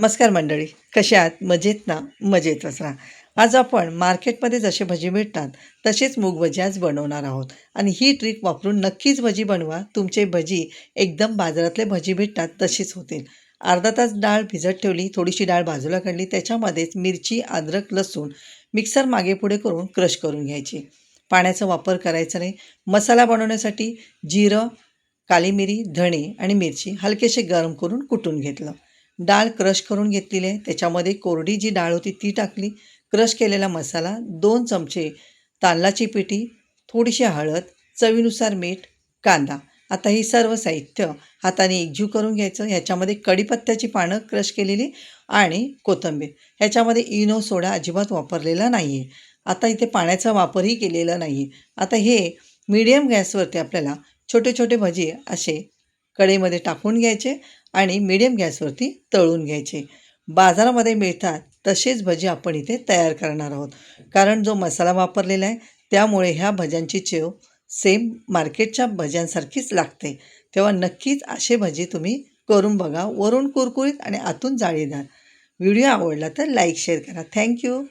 नमस्कार मंडळी, कसे आहात? मजेत ना? मजेतच राहा. आज आपण मार्केटमध्ये जसे भजी मिळतात तसेच मूग भजी आज बनवणार आहोत आणि ही ट्रिक वापरून नक्कीच भजी बनवा. तुमचे भजी एकदम बाजारातले भजी भेटतात तशीच होतील. अर्धा तास डाळ भिजत ठेवली, थोडीशी डाळ बाजूला काढली, त्याच्यामध्येच मिरची, अद्रक, लसूण मिक्सर मागे पुढे करून क्रश करून घ्यायची. पाण्याचा वापर करायचा नाही. मसाला बनवण्यासाठी जिरं, काली मिरी, धणे आणि मिरची हलकेसे गरम करून कुटून घेतलं. डाळ क्रश करून घेतलेली आहे. त्याच्यामध्ये कोरडी जी डाळ होती ती टाकली. क्रश केलेला मसाला, 2 चमचे तांदळाची पिठी, थोडीशी हळद, चवीनुसार मीठ, कांदा. आता ही सर्व साहित्य हाताने एकजीव करून घ्यायचं. ह्याच्यामध्ये कढीपत्त्याची पानं क्रश केलेली आणि कोथिंबीर. ह्याच्यामध्ये इनो, सोडा अजिबात वापरलेला नाही आहे. आता इथे पाण्याचा वापरही केलेला नाही आहे. आता हे मीडियम गॅसवरती आपल्याला छोटे छोटे भजी असे कढईमध्ये टाकून घ्यायचे आणि मीडियम गॅसवरती तळून घ्यायचे. बाजारामध्ये मिळतात तसेच भजी आपण इथे तयार करणार आहोत. कारण जो मसाला वापरलेला आहे त्यामुळे ह्या भज्यांची चव सेम मार्केटच्या भज्यांसारखीच लागते. तेव्हा नक्कीच असे भजी तुम्ही करून बघा. वरून कुरकुरीत आणि आतून जाळीदार. व्हिडिओ आवडला तर लाईक शेअर करा. थँक्यू.